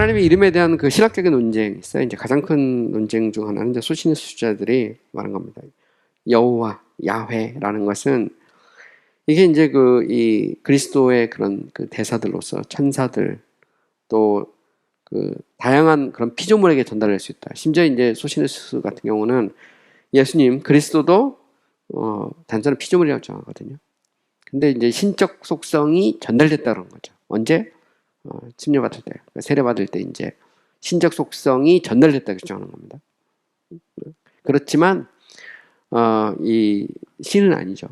하나님의 이름에 대한 그 신학적인 논쟁이 있어요. 이제 가장 큰 논쟁 중 하나는 이제 소신의 수자들이 말한 겁니다. 여호와, 야훼라는 것은 이게 이제 이 그리스도의 그런 그 대사들로서 천사들 또 그 다양한 그런 피조물에게 전달할 수 있다. 심지어 이제 소신의 수 같은 경우는 예수님 그리스도도 단순한 피조물이라고 정하거든요. 근데 이제 신적 속성이 전달됐다는 거죠. 언제? 침례받을 때, 세례받을 때 이제 신적 속성이 전달됐다고 주장하는 겁니다. 그렇지만 이 신은 아니죠.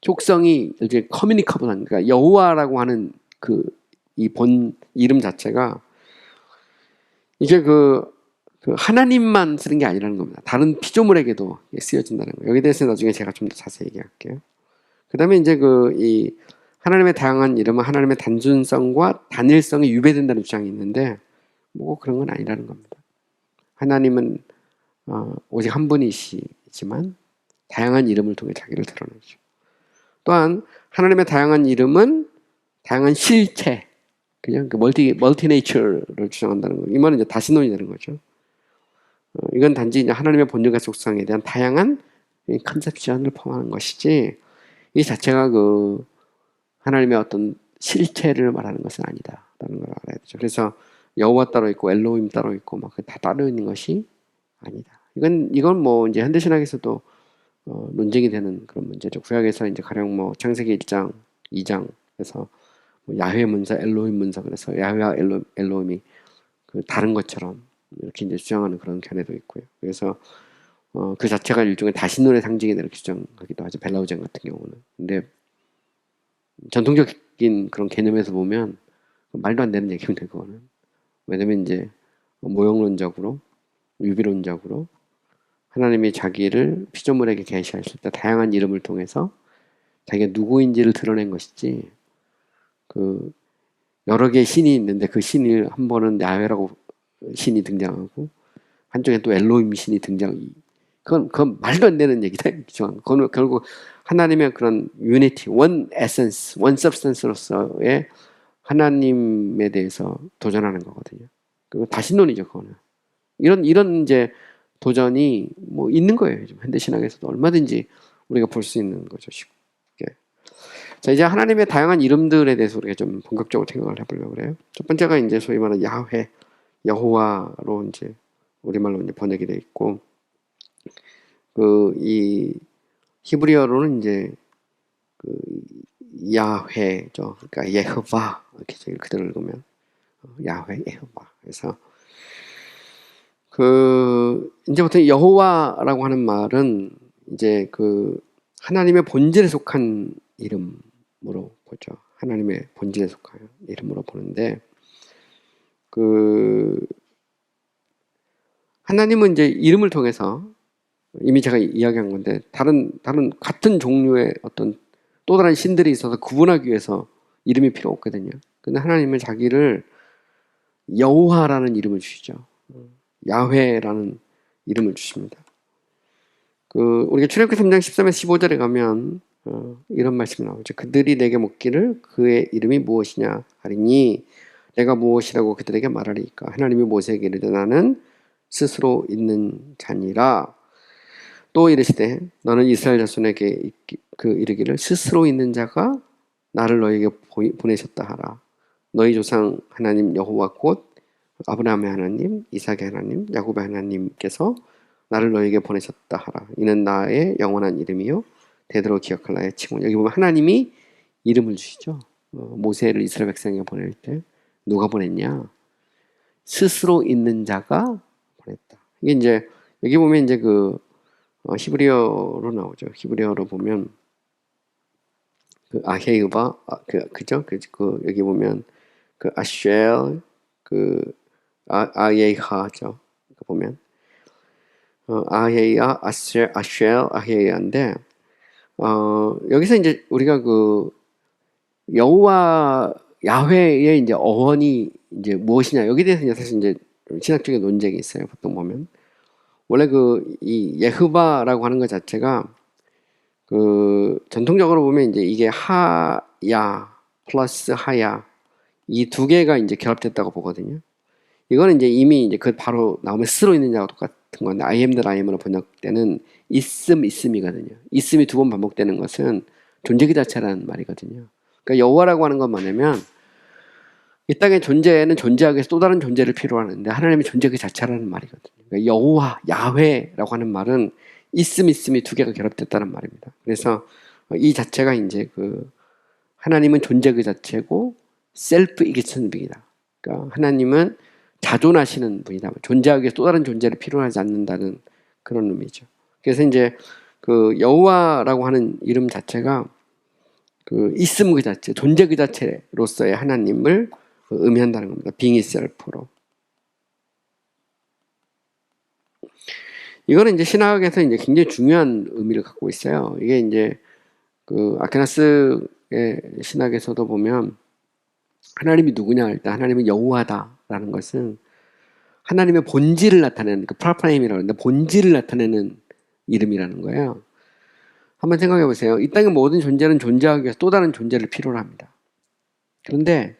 속성이 이제 커뮤니커블한, 그러니까 여호와라고 하는 이 본 이름 자체가 이게 그 하나님만 쓰는 게 아니라는 겁니다. 다른 피조물에게도 쓰여진다는 거예요. 여기에 대해서 나중에 제가 좀 더 자세히 얘기할게요. 그 다음에 이제 이 하나님의 다양한 이름은 하나님의 단순성과 단일성이 유배된다는 주장이 있는데 뭐 그런 건 아니라는 겁니다. 하나님은 오직 한 분이시지만 다양한 이름을 통해 자기를 드러내죠. 또한 하나님의 다양한 이름은 다양한 실체, 그냥 그 멀티네이처를 주장한다는 거예요. 이 말은 이제 다신론이 되는 거죠. 이건 단지 이제 하나님의 본질과 속성에 대한 다양한 컨셉션을 포함하는 것이지 이 자체가 하나님의 어떤 실체를 말하는 것은 아니다라는 걸 알아야 되죠. 그래서 여호와 따로 있고 엘로힘 따로 있고 막 다 따로 있는 것이 아니다. 이건 뭐 이제 현대신학에서도 논쟁이 되는 그런 문제죠. 구약에서 이제 가령 뭐 창세기 1장, 2장에서 뭐 야훼 문서, 엘로힘 문서, 그래서 야훼와 엘로힘이 다른 것처럼 이렇게 이제 주장하는 그런 견해도 있고요. 그래서 그 자체가 일종의 다신론의 상징이 이렇게 주장하기도 하죠. 벨라우젠 같은 경우는. 근데 전통적인 그런 개념에서 보면 말도 안 되는 얘기입니다. 그거는. 왜냐면 이제 모형론적으로, 유비론적으로 하나님이 자기를 피조물에게 계시하실 때 다양한 이름을 통해서 자기가 누구인지를 드러낸 것이지 여러 개의 신이 있는데 그 신을 한 번은 야훼라고 신이 등장하고 한쪽에 또 엘로힘 신이 등장하고 그건 말도 안 되는 얘기다. 그건 결국 하나님의 그런 유니티, 원 에센스, 원 서브스턴스로서의 하나님에 대해서 도전하는 거거든요. 그거 다신론이죠, 그거는. 이런 이제 도전이 뭐 있는 거예요. 현대 신학에서도 얼마든지 우리가 볼 수 있는 거죠, 쉽게. 자, 이제 하나님의 다양한 이름들에 대해서 우리가 좀 본격적으로 생각을 해보려고 그래요. 첫 번째가 이제 소위 말하는 야훼, 여호와로 이제 우리말로 이제 번역이 되어 있고, 이 히브리어로는 이제 야훼죠. 그러니까 예흐바 이렇게 그대로 읽으면 야훼, 예흐바. 그래서 이제 보통 여호와라고 하는 말은 이제 하나님의 본질에 속한 이름으로 보죠. 하나님의 본질에 속한 이름으로 보는데 하나님은 이제 이름을 통해서 이미 제가 이야기한 건데 다른 같은 종류의 어떤 또 다른 신들이 있어서 구분하기 위해서 이름이 필요 없거든요. 근데 하나님은 자기를 여호와라는 이름을 주시죠. 야훼라는 이름을 주십니다. 우리가 출애굽기 3장 13에서 15절에 가면 이런 말씀이 나오죠. 그들이 내게 묻기를 그의 이름이 무엇이냐 하리니 내가 무엇이라고 그들에게 말하리까. 하나님이 모세에게 이르되 나는 스스로 있는 자니라. 또 이르시되 너는 이스라엘 자손에게 이르기를 스스로 있는 자가 나를 너에게 보내셨다 하라. 너희 조상 하나님 여호와 곧 아브라함의 하나님, 이삭의 하나님, 야곱의 하나님께서 나를 너에게 보내셨다 하라. 이는 나의 영원한 이름이요 대대로 기억할 나의 칭호. 여기 보면 하나님이 이름을 주시죠. 모세를 이스라엘 백성에게 보낼 때 누가 보냈냐? 스스로 있는 자가 보냈다. 이게 이제 여기 보면 이제 히브리어로 나오죠. 히브리어로 보면 아헤이바 그죠? 여기 보면 아쉘 아예하죠. 보면 아헤이아 아쉘 아헤이아인데 여기서 이제 우리가 여호와 야훼의 이제 어원이 이제 무엇이냐 여기에 대해서 이제 사실 이제 신학적인 논쟁이 있어요. 보통 보면 원래 이 예흐바라고 하는 것 자체가 전통적으로 보면 이제 이게 하야 플러스 하야 이 두 개가 이제 결합됐다고 보거든요. 이거는 이제 이미 이제 그 바로 나오면 스스로 있는 자와 똑같은 건데 I am that I am으로 번역되는 있음이거든요. 있음이 두 번 반복되는 것은 존재 그 자체라는 말이거든요. 그러니까 여호와라고 하는 건 뭐냐면 이 땅의 존재는 존재하기 위해서 또 다른 존재를 필요로 하는데 하나님의 존재 그 자체라는 말이거든요. 그러니까 여호와, 야훼라고 하는 말은 있음이 두 개가 결합됐다는 말입니다. 그래서 이 자체가 이제 그 하나님은 존재 그 자체고 셀프 이기천비이다. 그러니까 하나님은 자존하시는 분이다. 존재하기 위해서 또 다른 존재를 필요하지 않는다는 그런 의미죠. 그래서 이제 그 여호와라고 하는 이름 자체가 그 있음 그 자체, 존재 그 자체로서의 하나님을 의미한다는 겁니다. being itself로. 이거는 이제 신학에서 이제 굉장히 중요한 의미를 갖고 있어요. 이게 이제 그 아퀴나스의 신학에서도 보면 하나님이 누구냐 할 때 하나님은 여호와다라는 것은 하나님의 본질을 나타내는 그 프라파임이라고 하는데 본질을 나타내는 이름이라는 거예요. 한번 생각해 보세요. 이 땅의 모든 존재는 존재하기 위해서 또 다른 존재를 필요로 합니다. 그런데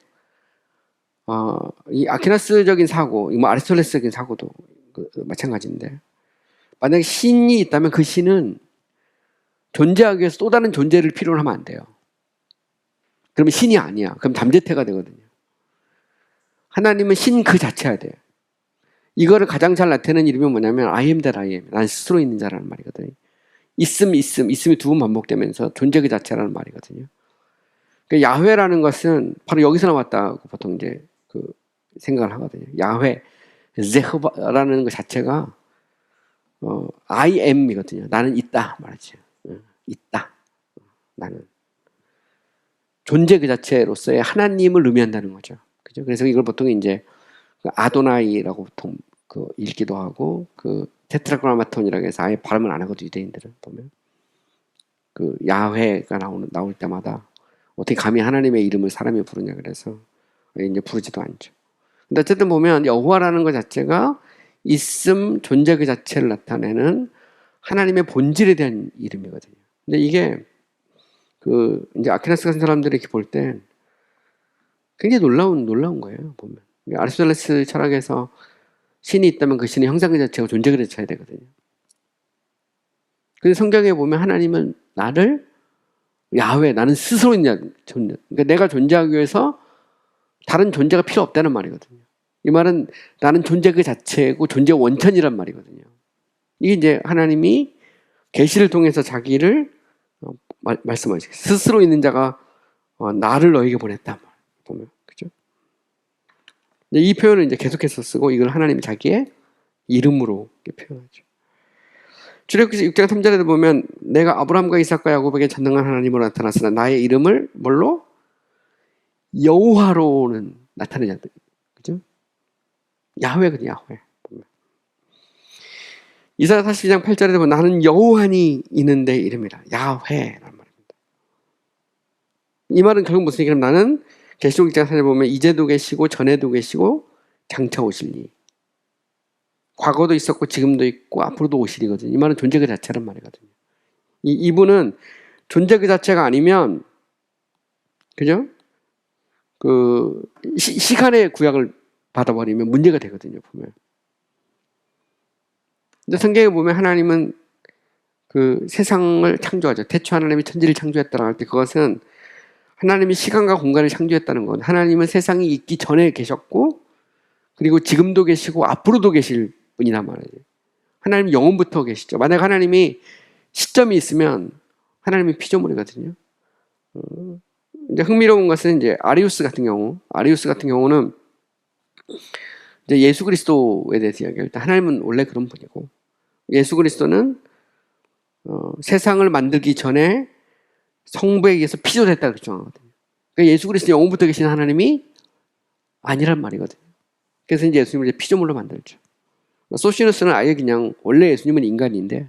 이 아퀴나스적인 사고, 뭐 아리스토텔레스적인 사고도 마찬가지인데 만약에 신이 있다면 그 신은 존재하기 위해서 또 다른 존재를 필요로 하면 안 돼요. 그러면 신이 아니야. 그럼 담재태가 되거든요. 하나님은 신 그 자체야 돼요. 이거를 가장 잘 나타내는 이름이 뭐냐면 I am that I am. 난 스스로 있는 자라는 말이거든요. 있음이 두 번 반복되면서 존재 그 자체라는 말이거든요. 그러니까 야훼라는 것은 바로 여기서 나왔다고 보통 이제 그 생각을 하거든요. 야훼, 제흐바라는 것 자체가 I am이거든요. 나는 있다 말이죠. 있다. 나는 존재 그 자체로서의 하나님을 의미한다는 거죠. 그죠? 그래서 이걸 보통 이제 아도나이라고 보통 그 읽기도 하고 그 테트라그라마톤이라고 해서 아예 발음을 안 하거든요. 유대인들은 보면 그 야훼가 나올 때마다 어떻게 감히 하나님의 이름을 사람이 부르냐 그래서 이제 부르지도 않죠. 근데 어쨌든 보면 여호와라는 것 자체가 있음 존재 그 자체를 나타내는 하나님의 본질에 대한 이름이거든요. 근데 이게 그 이제 아퀴나스 같은 사람들이 이렇게 볼 때 굉장히 놀라운 거예요. 보면 아리스토텔레스 철학에서 신이 있다면 그 신의 형상 그 자체가 존재 그 자체야 되거든요. 근데 성경에 보면 하나님은 나를 야훼, 나는 스스로 있냐 존재. 그러니까 내가 존재하기 위해서 다른 존재가 필요 없다는 말이거든요. 이 말은 나는 존재 그 자체고 존재 원천이란 말이거든요. 이게 이제 하나님이 계시를 통해서 자기를 말씀하시고 스스로 있는 자가 나를 너에게 보냈다 보면 그죠? 이 표현을 이제 계속해서 쓰고 이걸 하나님이 자기의 이름으로 표현하죠. 출애굽기 6장 3절에도 보면 내가 아브라함과 이삭과 야곱에게 전능한 하나님으로 나타났으나 나의 이름을 뭘로? 여호와로는 나타내지 않다. 그죠? 야훼거든요. 야훼. 이사야 42장 8절에도 보면 나는 여호와니 있는데 이름이라. 야훼라는 말입니다. 이 말은 결국 무슨 얘기냐면 나는 계시록 6장 4절에 보면 이제도 계시고 전에도 계시고 장차 오실리. 과거도 있었고 지금도 있고 앞으로도 오시리거든요. 이 말은 존재 그 자체란 말이거든요. 이분은 존재 그 자체가 아니면 그죠? 그 시간의 구약을 받아버리면 문제가 되거든요. 보면. 근데 성경에 보면 하나님은 그 세상을 창조하죠. 태초 하나님이 천지를 창조했다고 할 때 그것은 하나님이 시간과 공간을 창조했다는 건 하나님은 세상이 있기 전에 계셨고 그리고 지금도 계시고 앞으로도 계실 분이란 말이에요. 하나님은 영원부터 계시죠. 만약 하나님이 시점이 있으면 하나님이 피조물이거든요. 이제 흥미로운 것은 이제 아리우스 같은 경우는 이제 예수 그리스도에 대해서 이야기할 때 하나님은 원래 그런 분이고 예수 그리스도는 세상을 만들기 전에 성부에 의해서 피조됐다고 주장하거든요. 그러니까 예수 그리스도 영원부터 계신 하나님이 아니란 말이거든요. 그래서 이제 예수님을 이제 피조물로 만들죠. 소시누스는 아예 그냥 원래 예수님은 인간인데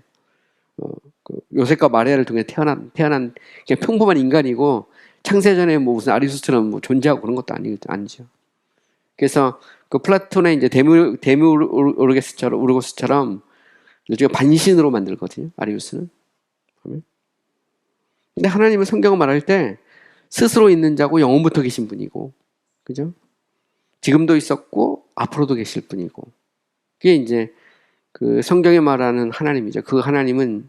그 요셉과 마리아를 통해 태어난 그냥 평범한 인간이고 창세전에 뭐 무슨 아리스토텔처럼 뭐 존재하고 그런 것도 아니죠. 그래서 그 플라톤의 이제 데미우르게스처럼 일종의 반신으로 만들거든요. 아리우스는. 근데 하나님은 성경을 말할 때 스스로 있는 자고 영원부터 계신 분이고, 그죠? 지금도 있었고 앞으로도 계실 분이고, 그게 이제 그 성경에 말하는 하나님이죠. 그 하나님은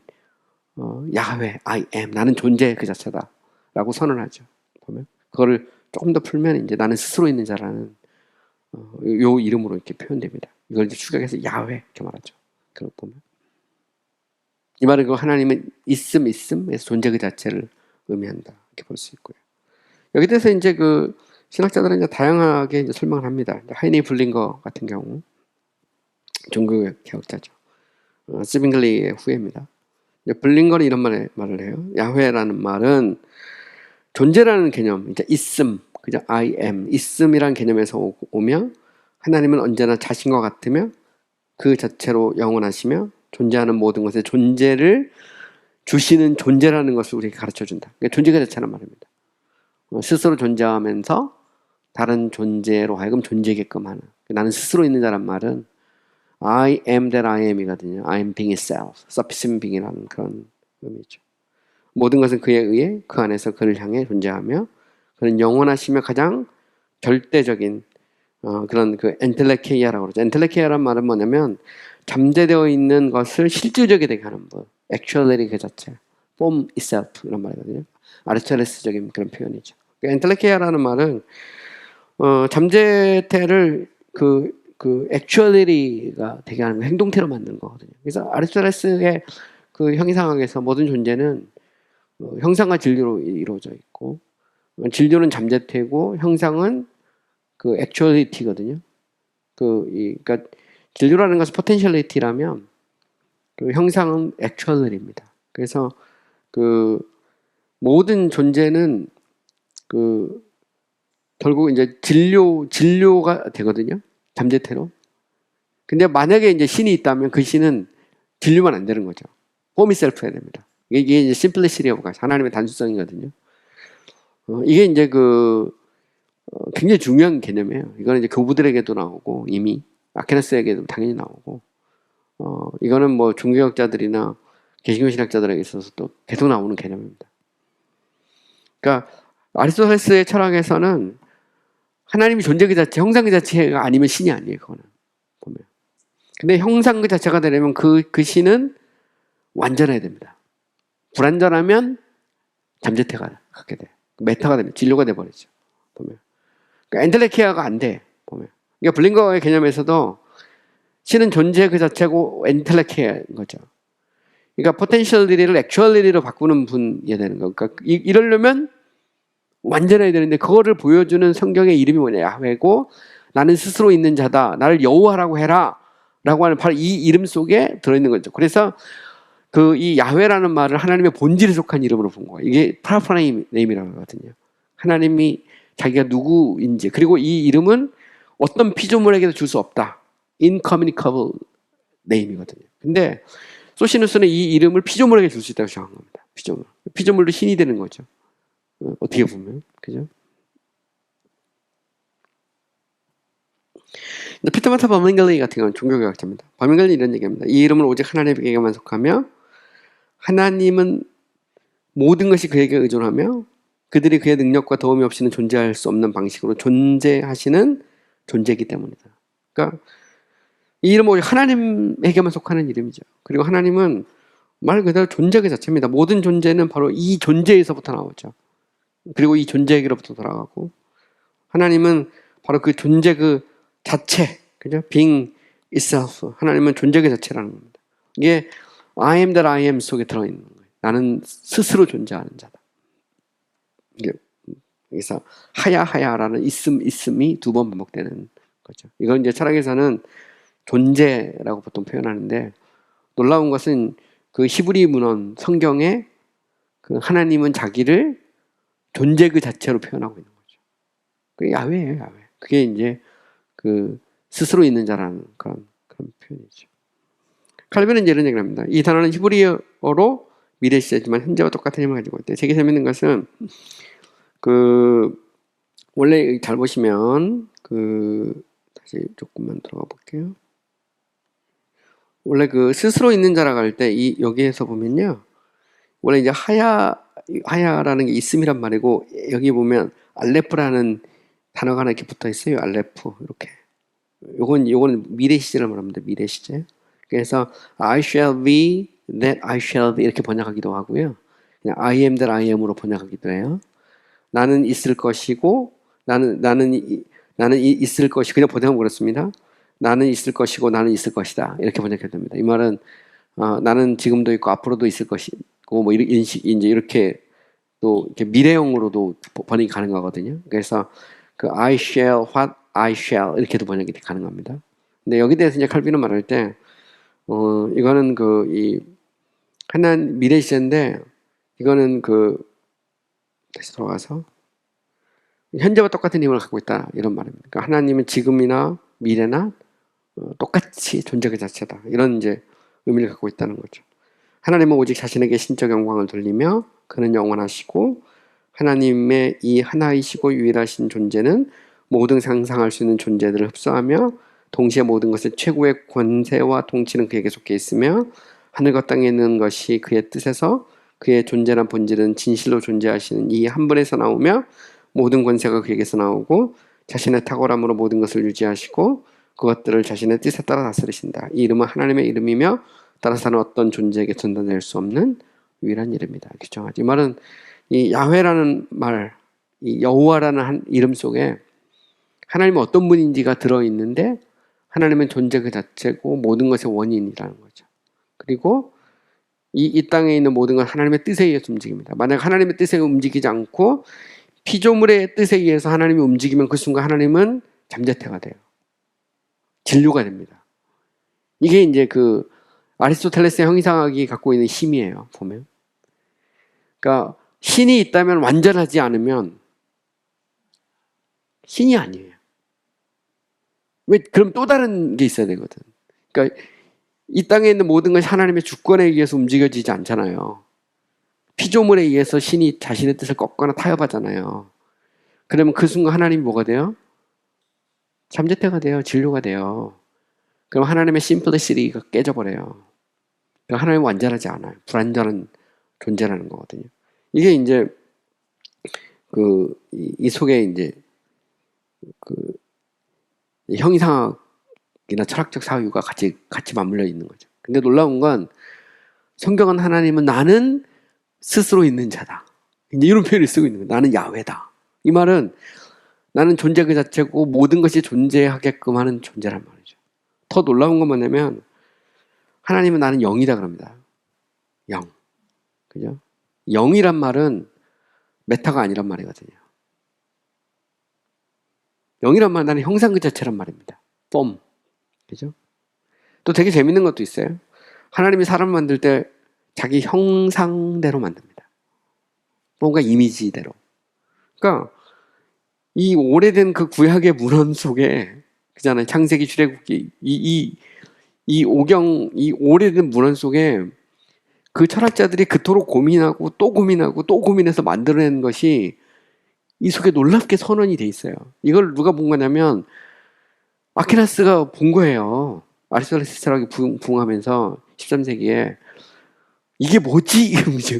야훼, I am, 나는 존재 그 자체다라고 선언하죠. 보면 그거를 조금 더 풀면 이제 나는 스스로 있는 자라는 요 이름으로 이렇게 표현됩니다. 이걸 이제 축약해서 야훼 이렇게 말하죠. 그걸 보면 이 말은 그 하나님은 있음에서 존재 그 자체를 의미한다 이렇게 볼 수 있고요. 여기 대해서 이제 그 신학자들은 이제 다양하게 이제 설명을 합니다. 하이니 블링거 같은 경우 종교 개혁자죠. 스빙글리의 후예입니다. 블링거는 이런 말을 해요. 야훼라는 말은 존재라는 개념, 이제 있음, 그죠? I am, 있음이란 개념에서 오며 하나님은 언제나 자신과 같으며 그 자체로 영원하시며 존재하는 모든 것에 존재를 주시는 존재라는 것을 우리에게 가르쳐준다. 그러니까 존재가 자체란 말입니다. 스스로 존재하면서 다른 존재로 하여금 존재게끔 하는, 나는 스스로 있는 자란 말은 I am that I am이거든요. I am being itself, sufficient being이라는 그런 의미죠. 모든 것은 그에 의해 그 안에서 그를 향해 존재하며 그는 영원하시며 가장 절대적인 그런 그 엔텔레케이아라고 그러죠. 엔텔레케이아란 말은 뭐냐면 잠재되어 있는 것을 실질적이 되게 하는 분, actuality 그 자체, form itself 이런 말이거든요. 아리스토텔레스적인 그런 표현이죠. 엔텔레케이아라는 말은 잠재태를 그 actuality가 되게 하는 거, 행동태로 만드는 거거든요. 그래서 아리스토텔레스의 그 형이상학에서 모든 존재는 형상과 진리로 이루어져 있고, 진료는 잠재태고 형상은 그 actuality거든요. 그러니까 진료라는 것은 potentiality라면 그 형상은 actuality입니다. 그래서 그 모든 존재는 그 결국 이제 진료가 되거든요. 잠재태로. 근데 만약에 이제 신이 있다면 그 신은 진료만 안 되는 거죠. form itself 해야 됩니다. 이게 이제 simplicity라고 하죠. 하나님의 단순성이거든요. 이게 이제 굉장히 중요한 개념이에요. 이거는 이제 교부들에게도 나오고 이미 아케나스에게도 당연히 나오고, 이거는 뭐 종교학자들이나 개신교 신학자들에게 있어서도 계속 나오는 개념입니다. 그러니까 아리스토텔레스의 철학에서는 하나님이 존재 그 자체, 형상 그 자체가 아니면 신이 아니에요. 그거는 보면. 근데 형상 그 자체가 되려면 그 신은 완전해야 됩니다. 불완전하면 잠재태가 갖게 돼. 메타가 되면 진료가 돼 버리죠. 보면. 그러니까 엔텔레케아가 안 돼. 보면. 그러니까 블링거의 개념에서도 신은 존재 그 자체고 엔텔레케아인 거죠. 그러니까 포텐셜리티를 액츄얼리티로 바꾸는 분이 되는 거. 그러니까 이러려면 완전해야 되는데 그거를 보여주는 성경의 이름이 뭐냐? 야훼고 나는 스스로 있는 자다. 나를 여호와라고 해라. 라고 하는 바로 이 이름 속에 들어있는 거죠. 그래서 이 야훼라는 말을 하나님의 본질에 속한 이름으로 본 거예요. 이게 프라파네임이라고 하거든요. 하나님이 자기가 누구인지, 그리고 이 이름은 어떤 피조물에게도 줄 수 없다. Incommunicable name이거든요. 근데 소시누스는 이 이름을 피조물에게 줄 수 있다고 생각한 겁니다. 피조물도 신이 되는 거죠. 어떻게 보면. 그죠? 피터마타 버밍글리 같은 경우는 종교개혁자입니다. 버밍글리 이런 얘기합니다. 이 이름은 오직 하나님에게만 속하며 하나님은 모든 것이 그에게 의존하며 그들이 그의 능력과 도움이 없이는 존재할 수 없는 방식으로 존재하시는 존재이기 때문이다. 그러니까 이 이름은 오직 하나님에게만 속하는 이름이죠. 그리고 하나님은 말 그대로 존재 그 자체입니다. 모든 존재는 바로 이 존재에서부터 나오죠. 그리고 이 존재에게로부터 돌아가고, 하나님은 바로 그 존재 그 자체, 그죠? being itself. 하나님은 존재 그 자체라는 겁니다. 이게 I am that I am 속에 들어있는 거예요. 나는 스스로 존재하는 자다. 여기서 하야라는 있음이 두 번 반복되는 거죠. 이건 이제 철학에서는 존재라고 보통 표현하는데, 놀라운 것은 그 히브리 문헌 성경에 그 하나님은 자기를 존재 그 자체로 표현하고 있는 거죠. 그게 야훼예요, 야훼. 그게 이제 그 스스로 있는 자라는 그런 표현이죠. 칼빈은 이제 이런 얘기를 합니다. 이 단어는 히브리어로 미래 시제지만 현재와 똑같은 힘을 가지고 있대. 되게 재밌는 것은 원래 잘 보시면 다시 조금만 들어가 볼게요. 원래 스스로 있는 자라고 할 때 여기에서 보면요, 원래 이제 하야라는 게 있음이란 말이고, 여기 보면 알레프라는 단어가 하나 이렇게 붙어 있어요. 알레프 이렇게. 요건 미래 시제를 말합니다. 미래 시제. 그래서 I shall be that I shall be 이렇게 번역하기도 하고요. 그냥 I am that I am으로 번역하기도 해요. 나는 있을 것이고 나는 있을 것이 그냥 번역하면 그렇습니다. 나는 있을 것이고 나는 있을 것이다 이렇게 번역해야 됩니다. 이 말은 나는 지금도 있고 앞으로도 있을 것이고 뭐 이제 이렇게 또 이렇게 미래형으로도 번역이 가능하거든요. 그래서 그 I shall what I shall 이렇게도 번역이 가능합니다. 근데 여기 대해서 이제 칼빈은 말할 때 이거는 이 하나님 미래 시제인데 이거는 다시 돌아가서 현재와 똑같은 힘을 갖고 있다 이런 말입니다. 그러니까 하나님은 지금이나 미래나 똑같이 존재 그 자체다 이런 이제 의미를 갖고 있다는 거죠. 하나님은 오직 자신에게 신적 영광을 돌리며 그는 영원하시고 하나님의 이 하나이시고 유일하신 존재는 모든 상상할 수 있는 존재들을 흡수하며 동시에 모든 것의 최고의 권세와 통치는 그에게 속해 있으며 하늘과 땅에 있는 것이 그의 뜻에서 그의 존재란 본질은 진실로 존재하시는 이 한 분에서 나오며 모든 권세가 그에게서 나오고 자신의 탁월함으로 모든 것을 유지하시고 그것들을 자신의 뜻에 따라 다스리신다. 이 이름은 하나님의 이름이며 따라서는 어떤 존재에게 전달될 수 없는 유일한 이름이다. 규정하지. 이 말은 이 야훼라는 말, 이 여호와라는 이름 속에 하나님은 어떤 분인지가 들어있는데 하나님은 존재 그 자체고 모든 것의 원인이라는 거죠. 그리고 이 땅에 있는 모든 건 하나님의 뜻에 의해서 움직입니다. 만약 하나님의 뜻에 움직이지 않고 피조물의 뜻에 의해서 하나님이 움직이면 그 순간 하나님은 잠재태가 돼요. 진료가 됩니다. 이게 이제 아리스토텔레스의 형이상학이 갖고 있는 힘이에요. 보면. 그러니까 신이 있다면 완전하지 않으면 신이 아니에요. 왜? 그럼 또 다른 게 있어야 되거든. 그러니까 이 땅에 있는 모든 것이 하나님의 주권에 의해서 움직여지지 않잖아요. 피조물에 의해서 신이 자신의 뜻을 꺾거나 타협하잖아요. 그러면 그 순간 하나님이 뭐가 돼요? 잠재태가 돼요. 진료가 돼요. 그럼 하나님의 심플리시티가 깨져버려요. 그러니까 하나님은 완전하지 않아요. 불완전한 존재라는 거거든요. 이게 이제 이 속에 이제 형이상학이나 철학적 사유가 같이 맞물려 있는 거죠. 근데 놀라운 건 성경은 하나님은 나는 스스로 있는 자다. 이제 이런 표현을 쓰고 있는 거예요. 나는 야훼다. 이 말은 나는 존재 그 자체고 모든 것이 존재하게끔 하는 존재란 말이죠. 더 놀라운 건 뭐냐면 하나님은 나는 영이다 그럽니다. 영. 그죠? 영이란 말은 메타가 아니란 말이거든요. 영이란 말은 나는 형상 그 자체란 말입니다. 폼. 그죠? 또 되게 재밌는 것도 있어요. 하나님이 사람을 만들 때 자기 형상대로 만듭니다. 뭔가 이미지대로. 그러니까 이 오래된 그 구약의 문헌 속에 그잖아요. 창세기, 출애굽기 이 오래된 문헌 속에 그 철학자들이 그토록 고민하고 또 고민하고 또 고민해서 만들어낸 것이 이 속에 놀랍게 선언이 돼 있어요. 이걸 누가 본 거냐면 아퀴나스가 본 거예요. 아리스토텔레스 철학이 부흥하면서 13세기에 이게 뭐지?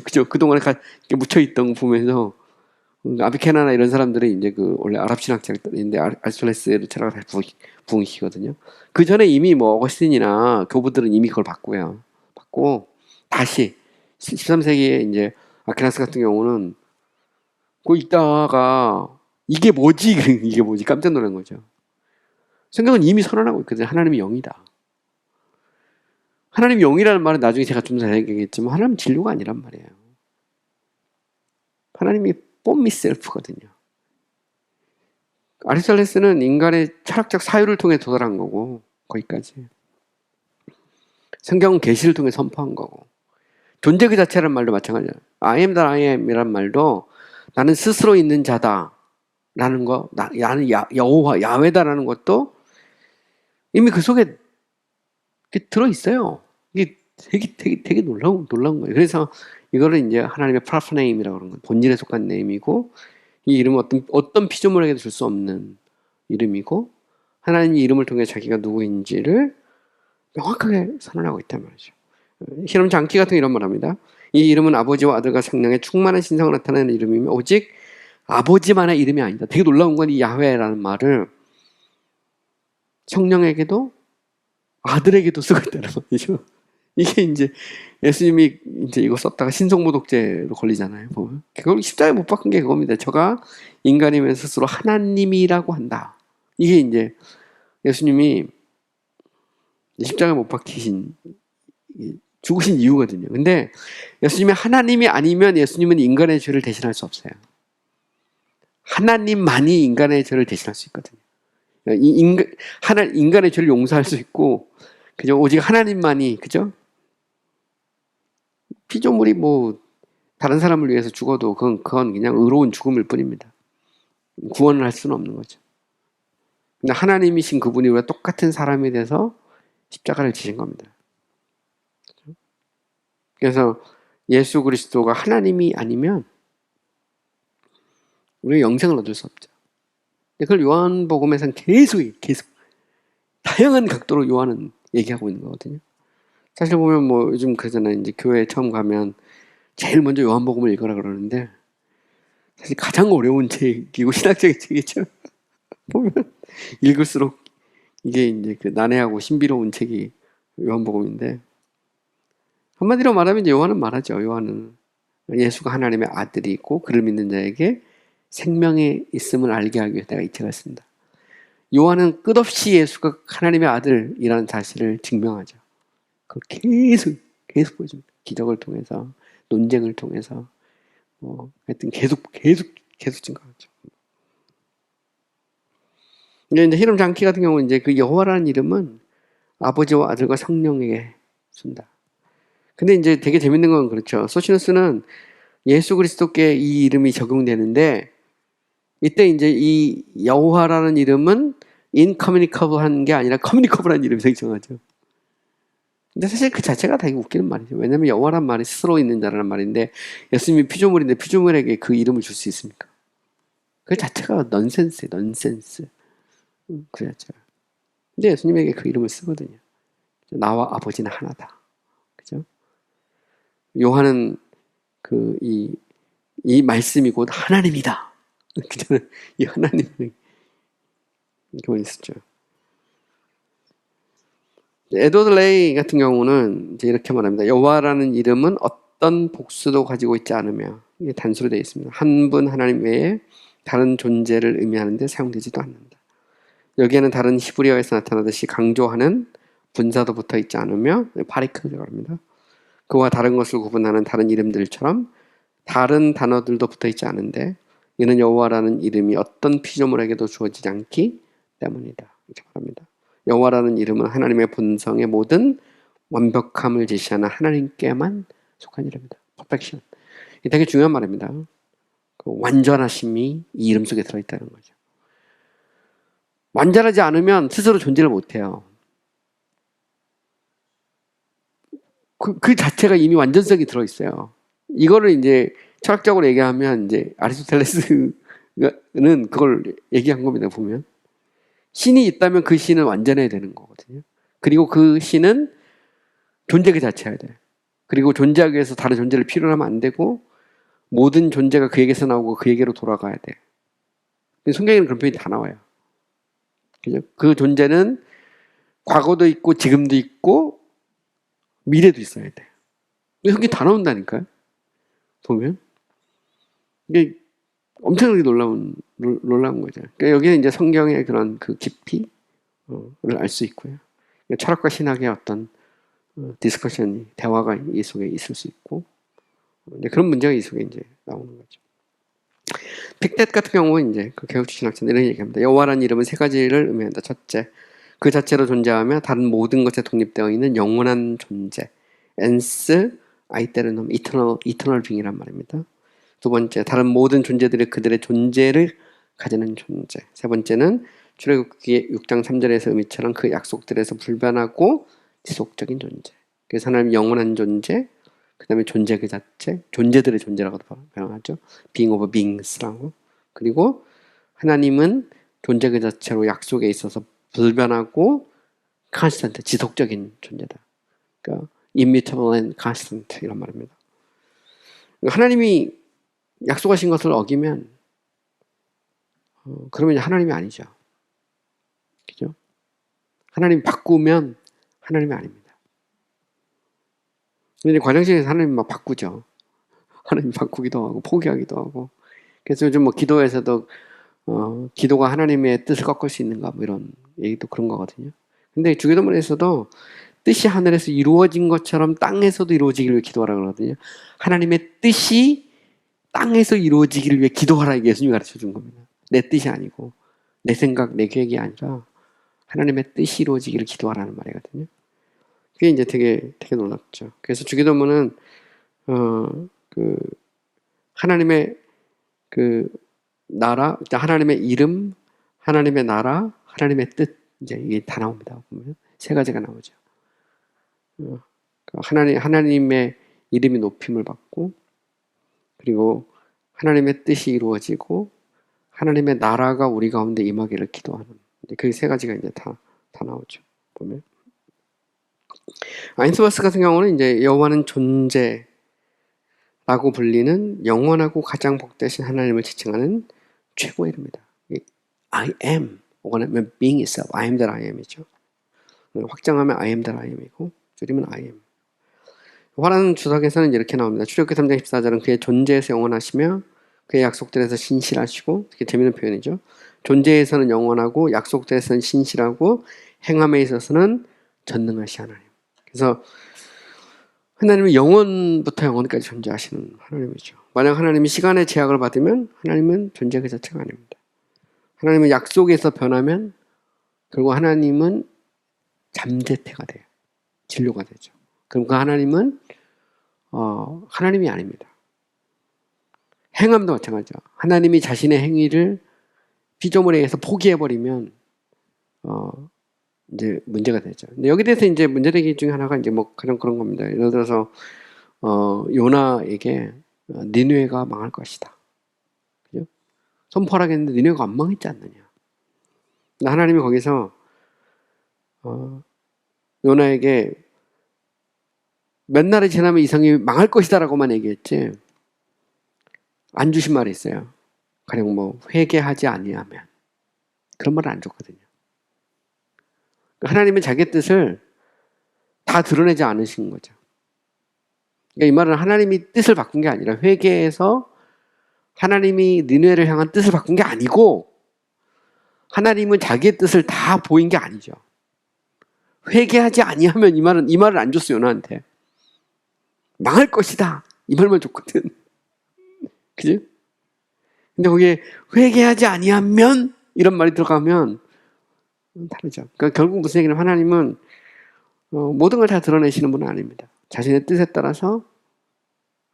그죠? 그동안에 묻혀있던 거 보면서 아비케나나 이런 사람들이 이제 원래 아랍 신학자인데 아리스토텔레스의 철학을 부흥시키거든요. 그 전에 이미 어거스틴이나 교부들은 이미 그걸 받고 다시 13세기에 이제 아퀴나스 같은 경우는 읽다가 이게 뭐지? 이게 뭐지? 깜짝 놀란 거죠. 성경은 이미 선언하고 있거든요. 하나님이 영이다. 하나님이 영이라는 말은 나중에 제가 좀 더 얘기하겠지만 하나님은 진료가 아니란 말이에요. 하나님이 폼미셀프거든요. 아리스토텔레스는 인간의 철학적 사유를 통해 도달한 거고 거기까지. 성경은 계시를 통해 선포한 거고. 존재 그 자체라는 말도 마찬가지예요. I am that I am 이란 말도 나는 스스로 있는 자다 라는 거, 나는 여호와, 야훼다라는 것도 이미 그 속에 들어있어요. 이게 되게 놀라운 거예요. 그래서 이거를 이제 하나님의 프라프 네임이라고 그러는 거예요. 본질에 속한 네임이고 이 이름은 어떤 피조물에게도 줄 수 없는 이름이고 하나님의 이름을 통해 자기가 누구인지를 명확하게 선언하고 있단 말이죠. 히람 장키 같은 이런 말 합니다. 이 이름은 아버지와 아들과 성령의 충만한 신성을 나타내는 이름이며 오직 아버지만의 이름이 아니다. 되게 놀라운 건 이 야훼라는 말을 성령에게도 아들에게도 쓰고 있다는 말이죠. 이게 이제 예수님이 이제 이거 썼다가 신성모독죄로 걸리잖아요. 보면 그걸 십자가에 못 박은 게 그겁니다. 저가 인간이면 스스로 하나님이라고 한다. 이게 이제 예수님이 십자가에 못 박히신 죽으신 이유거든요. 근데 예수님이 하나님이 아니면 예수님은 인간의 죄를 대신할 수 없어요. 하나님만이 인간의 죄를 대신할 수 있거든요. 인간의 죄를 용서할 수 있고, 그죠? 오직 하나님만이, 그죠? 피조물이 뭐 다른 사람을 위해서 죽어도 그건 그냥 의로운 죽음일 뿐입니다. 구원을 할 수는 없는 거죠. 근데 하나님이신 그분이 왜 똑같은 사람이 돼서 십자가를 지신 겁니다. 그래서 예수 그리스도가 하나님이 아니면 우리가 영생을 얻을 수 없죠. 그걸 요한복음에서는 계속 다양한 각도로 요한은 얘기하고 있는 거거든요. 사실 보면 뭐 요즘 그러잖아요. 이제 교회에 처음 가면 제일 먼저 요한복음을 읽으라 그러는데 사실 가장 어려운 책이고 신학적인 책이죠. 보면 읽을수록 이게 이제 그 난해하고 신비로운 책이 요한복음인데, 한마디로 말하면 이제 요한은 말하죠. 요한은 예수가 하나님의 아들이 있고 그를 믿는 자에게 생명이 있음을 알게 하기 위해서 내가 이 책을 쓴다. 요한은 끝없이 예수가 하나님의 아들이라는 사실을 증명하죠. 그걸 계속 보여줍니다. 기적을 통해서, 논쟁을 통해서, 하여튼 계속 증거하죠. 이제 히름 장키 같은 경우는 이제 그 여호와라는 이름은 아버지와 아들과 성령에게 준다. 근데 이제 되게 재밌는 건 그렇죠. 소시누스는 예수 그리스도께 이 이름이 적용되는데, 이때 이제 이 여호와라는 이름은 인커뮤니커블한 게 아니라 커뮤니커블한 이름이 생성하죠. 근데 사실 그 자체가 되게 웃기는 말이죠. 왜냐면 여호와란 말이 스스로 있는 자라는 말인데, 예수님이 피조물인데 피조물에게 그 이름을 줄 수 있습니까? 그 자체가 넌센스예요. 넌센스. 그 자체가. 근데 예수님에게 그 이름을 쓰거든요. 나와 아버지는 하나다. 그죠? 요한은 이 말씀이 곧 하나님이다. 그죠? 이 하나님을 교훈이 있었죠. 에드워드 레이 같은 경우는 이제 이렇게 말합니다. 여호와라는 이름은 어떤 복수도 가지고 있지 않으며, 이게 단수로 되어 있습니다. 한 분 하나님 외에 다른 존재를 의미하는데 사용되지도 않는다. 여기에는 다른 히브리어에서 나타나듯이 강조하는 분사도 붙어 있지 않으며, 파리크라고 합니다. 그와 다른 것을 구분하는 다른 이름들처럼 다른 단어들도 붙어 있지 않은데, 이는 여호와라는 이름이 어떤 피조물에게도 주어지지 않기 때문이다. 이렇게 말합니다. 여호와라는 이름은 하나님의 본성의 모든 완벽함을 제시하는 하나님께만 속한 이름이다. perfection. 이게 되게 중요한 말입니다. 그 완전하심이 이 이름 속에 들어있다는 거죠. 완전하지 않으면 스스로 존재를 못해요. 그 자체가 이미 완전성이 들어있어요. 이거를 이제 철학적으로 얘기하면 이제 아리스토텔레스는 그걸 얘기한 겁니다. 보면 신이 있다면 그 신은 완전해야 되는 거거든요. 그리고 그 신은 존재 그 자체여야 돼. 그리고 존재하기 위해서 다른 존재를 필요로 하면 안 되고, 모든 존재가 그에게서 나오고 그에게로 돌아가야 돼. 성경에는 그런 표현이 다 나와요. 그죠? 그 존재는 과거도 있고 지금도 있고 미래도 있어야 돼. 그게 다 나온다니까요. 보면 이게 엄청나게 놀라운 거죠. 그러니까 여기는 이제 성경의 그런 그 깊이를 알 수 있고요. 철학과 신학의 어떤 디스커션이, 대화가 이 속에 있을 수 있고, 이제 그런 문제가 이 속에 이제 나오는 거죠. 픽댓 같은 경우는 이제 그 개혁주의 신학자는 이런 얘기합니다. 여호와라는 이름은 세 가지를 의미한다. 첫째, 그 자체로 존재하며 다른 모든 것에 독립되어 있는 영원한 존재, 엔스 아이테르놈, 이터널 빙이란 말입니다. 두 번째, 다른 모든 존재들이 그들의 존재를 가지는 존재. 세 번째는 출애굽기 6장 3절에서 의미처럼 그 약속들에서 불변하고 지속적인 존재. 그래서 하나님 영원한 존재, 그 다음에 존재 그 자체, 존재들의 존재라고도 표현하죠. being of beings라고. 그리고 하나님은 존재 그 자체로 약속에 있어서 불변하고 constant, 지속적인 존재다. 그러니까 immutable and constant 이런 말입니다. 하나님이 약속하신 것을 어기면 그러면 이제 하나님이 아니죠. 그죠? 하나님이 바꾸면 하나님이 아닙니다. 근데 과정실에서 하나님 막 바꾸죠. 하나님 바꾸기도 하고 포기하기도 하고. 그래서 요즘 뭐 기도에서도 기도가 하나님의 뜻을 꺾을 수 있는가 뭐 이런 얘기도 그런 거거든요. 근데 주기도문에서도 뜻이 하늘에서 이루어진 것처럼 땅에서도 이루어지기를 위해 기도하라 그러거든요. 하나님의 뜻이 땅에서 이루어지기를 위해 기도하라 예수님이 가르쳐 준 겁니다. 내 뜻이 아니고 내 생각, 내 계획이 아니라 하나님의 뜻이 이루어지기를 기도하라는 말이거든요. 그게 이제 되게 놀랍죠. 그래서 주기도문은 그 하나님의 그 나라, 하나님의 이름, 하나님의 나라, 하나님의 뜻 이제 이게 다 나옵니다. 보면 세 가지가 나오죠. 하나님의 이름이 높임을 받고, 그리고 하나님의 뜻이 이루어지고, 하나님의 나라가 우리 가운데 임하기를 기도하는 그 세 가지가 이제 다 나오죠. 보면 아인스버스 같은 경우는 이제 여호와는 존재라고 불리는 영원하고 가장 복되신 하나님을 지칭하는 최고의 이름이다. I am, 혹은 being itself, I am that I am이죠. 확장하면 I am that I am이고 줄이면 I am. 화라는 주석에서는 이렇게 나옵니다. 출애굽기 3장 14절은 그의 존재에서 영원하시며 그의 약속들에서 신실하시고, 되게 재미있는 표현이죠. 존재에서는 영원하고 약속들에서는 신실하고 행함에 있어서는 전능하신 하나님. 그래서 하나님은 영원부터 영원까지 존재하시는 하나님이죠. 만약 하나님이 시간의 제약을 받으면 하나님은 존재 그 자체가 아닙니다. 하나님은 약속에서 변하면 결국 하나님은 잠재태가 돼요. 진료가 되죠. 그럼 그 하나님은 하나님이 아닙니다. 행함도 마찬가지죠. 하나님이 자신의 행위를 피조물에 의해서 포기해버리면 이제 문제가 되죠. 근데 여기 대해서 이제 문제되기 중에 하나가 이제 뭐 가장 그런 겁니다. 예를 들어서 요나에게 니느웨가 망할 것이다. 그죠? 선포하겠는데 니느웨가 안 망했지 않느냐. 근데 하나님이 거기서 요나에게 몇 날이 지나면 이 성이 망할 것이다라고만 얘기했지 안 주신 말이 있어요. 가령 뭐 회개하지 아니하면 그런 말을 안 줬거든요. 하나님은 자기 뜻을 다 드러내지 않으신 거죠. 그러니까 이 말은 하나님이 뜻을 바꾼 게 아니라 회개해서 하나님이 니느웨를 향한 뜻을 바꾼 게 아니고 하나님은 자기의 뜻을 다 보인 게 아니죠. 회개하지 아니하면 이 말을 안 줬어요. 요나한테. 망할 것이다. 이 말만 줬거든. 그지? 근데 거기에 회개하지 아니하면 이런 말이 들어가면 다르죠. 그러니까 결국 무슨 얘기냐면 하나님은 모든 걸 다 드러내시는 분은 아닙니다. 자신의 뜻에 따라서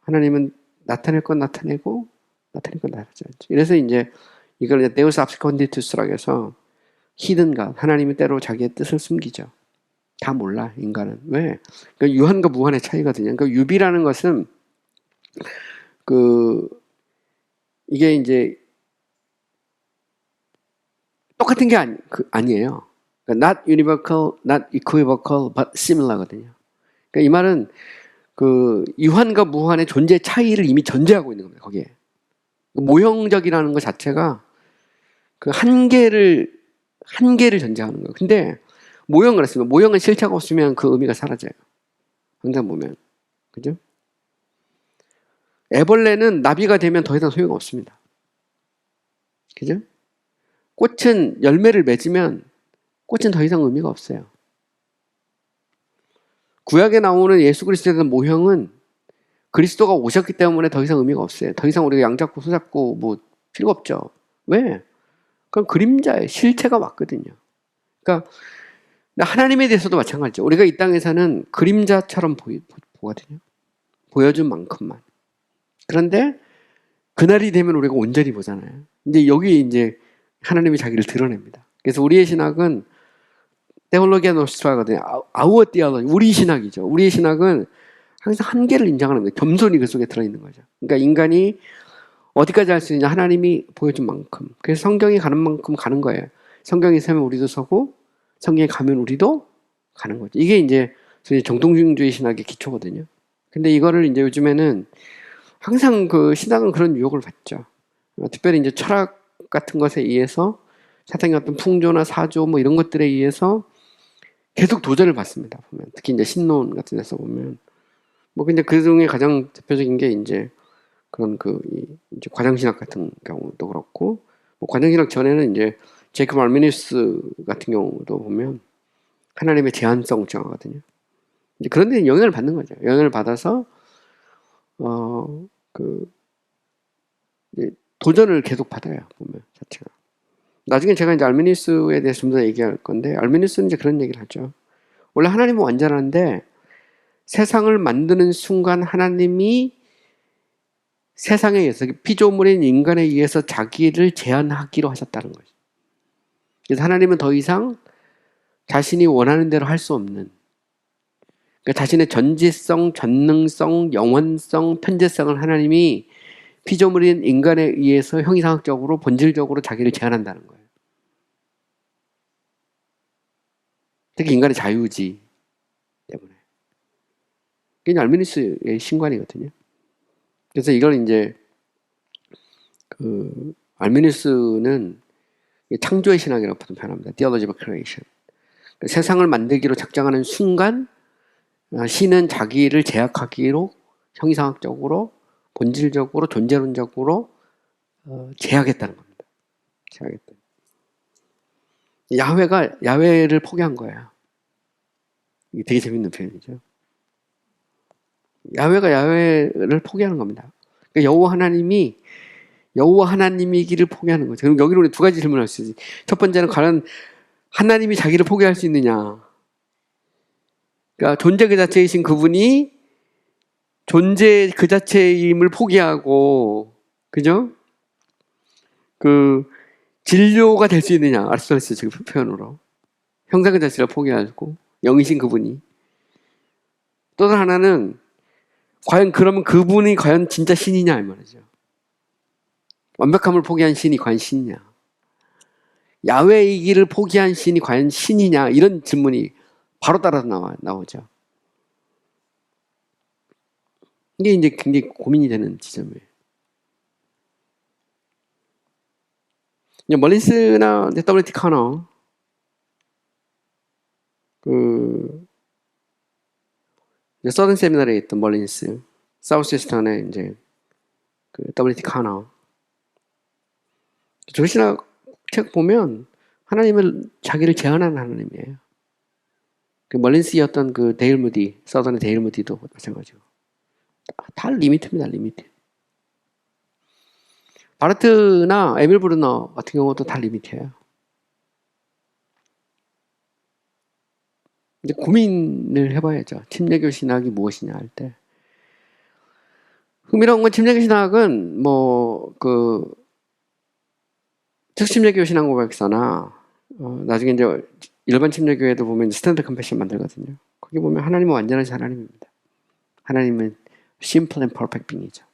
하나님은 나타낼 건 나타내고 나타낼 건 나타내지 않죠. 이래서 이제 이걸 이제 데우스 압스콘디투스라고 해서 히든 갓, 하나님이 때로 자기의 뜻을 숨기죠. 다 몰라 인간은. 왜? 그러니까 유한과 무한의 차이거든요. 그러니까 유비라는 것은 이게 이제 똑같은 게 아니에요. 그러니까 not univocal, not equivocal, but similar거든요. 그러니까 이 말은 유한과 무한의 존재 차이를 이미 전제하고 있는 겁니다. 거기에 모형적이라는 것 자체가 그 한계를 전제하는 거예요. 근데 모형을 했으면 모형은 실체가 없으면 그 의미가 사라져요. 항상 보면 그죠? 애벌레는 나비가 되면 더 이상 소용 없습니다. 그죠? 꽃은 열매를 맺으면 꽃은 더 이상 의미가 없어요. 구약에 나오는 예수 그리스도에 대한 모형은 그리스도가 오셨기 때문에 더 이상 의미가 없어요. 더 이상 우리가 양잡고 소잡고 뭐 필요가 없죠. 왜? 그건 그림자예요. 실체가 왔거든요. 그러니까 하나님에 대해서도 마찬가지죠. 우리가 이 땅에서는 그림자처럼 보거든요. 보여준 만큼만. 그런데 그날이 되면 우리가 온전히 보잖아요. 이제 여기 이제 하나님이 자기를 드러냅니다. 그래서 우리의 신학은 테올로기아 노스트라거든요. 아우어 티올로지, 우리 신학이죠. 우리의 신학은 항상 한계를 인정하는 거예요. 겸손히 그 속에 들어있는 거죠. 그러니까 인간이 어디까지 할 수 있느냐, 하나님이 보여준 만큼. 그래서 성경이 가는 만큼 가는 거예요. 성경이 서면 우리도 서고 성경에 가면 우리도 가는 거죠. 이게 이제 정통주의 신학의 기초거든요. 근데 이거를 이제 요즘에는 항상 그 신학은 그런 유혹을 받죠. 특별히 이제 철학 같은 것에 의해서 사탄의 어떤 풍조나 사조 뭐 이런 것들에 의해서 계속 도전을 받습니다. 보면 특히 이제 신론 같은 데서 보면 뭐 근데 그 중에 가장 대표적인 게 이제 그런 이제 과장신학 같은 경우도 그렇고 뭐 과장신학 전에는 이제 제이콥 알미니우스 같은 경우도 보면 하나님의 제한성 주장하거든요. 이제 그런 데 영향을 받는 거죠. 영향을 받아서 이제 도전을 계속 받아요. 보면 자체가. 나중에 제가 이제 알미니우스에 대해서 좀 더 얘기할 건데 알미니우스는 이제 그런 얘기를 하죠. 원래 하나님은 완전한데 세상을 만드는 순간 하나님이 세상에 의해서 피조물인 인간에 의해서 자기를 제한하기로 하셨다는 거죠. 그래서 하나님은 더 이상 자신이 원하는 대로 할 수 없는 그러니까 자신의 전지성, 전능성, 영원성, 편재성을 하나님이 피조물인 인간에 의해서 형이상학적으로 본질적으로 자기를 제한한다는 거예요. 특히 인간의 자유지 때문에. 그게 알미니스의 신관이거든요. 그래서 이걸 이제 알미니스는 창조의 신학이라고 표현합니다. Theology of Creation. 그러니까 세상을 만들기로 작정하는 순간 신은 자기를 제약하기로 형이상학적으로 본질적으로 존재론적으로 제약했다는 겁니다. 제약했다. 야훼가 야훼를 포기한 거예요. 이게 되게 재밌는 표현이죠. 야훼가 야훼를 포기하는 겁니다. 그러니까 여호와 하나님이기를 포기하는 거죠. 그럼 여기로 우리 두 가지 질문을 할 수 있어요. 첫 번째는 과연 하나님이 자기를 포기할 수 있느냐? 그러니까 존재 그 자체이신 그분이 존재 그 자체임을 포기하고, 그죠? 진료가 될 수 있느냐? 아리스토텔레스 지금 표현으로. 형상 그 자체를 포기하고, 영이신 그분이. 또 하나는, 과연 그러면 그분이 과연 진짜 신이냐? 이 말이죠. 완벽함을 포기한 신이 과연 신이냐? 야훼이기를 포기한 신이 과연 신이냐? 이런 질문이 바로 따라서 나오죠. 이게 이제 굉장히 고민이 되는 지점이에요. 멀린스나 W.T. 카너, 서든 세미나리에 있던 멀린스, 사우스웨스턴의 이제 W.T. 카너, 조신학 책 보면 하나님은 자기를 제한하는 하나님이에요. 멀린스였던 데일 무디, 서던의 데일 무디도 마찬가지고. 다 리미트입니다, 리미트. 바르트나 에밀 브루너 같은 경우도 다 리미트예요. 이제 고민을 해봐야죠. 침례교 신학이 무엇이냐 할 때. 흥미로운 건 침례교 신학은 특침례교 신앙 고백서나 나중에 이제 일반 침례교회도 보면 스탠드 컨페션 만들거든요. 거기 보면 하나님은 완전하신 하나님입니다. 하나님은 simple and perfect being이죠.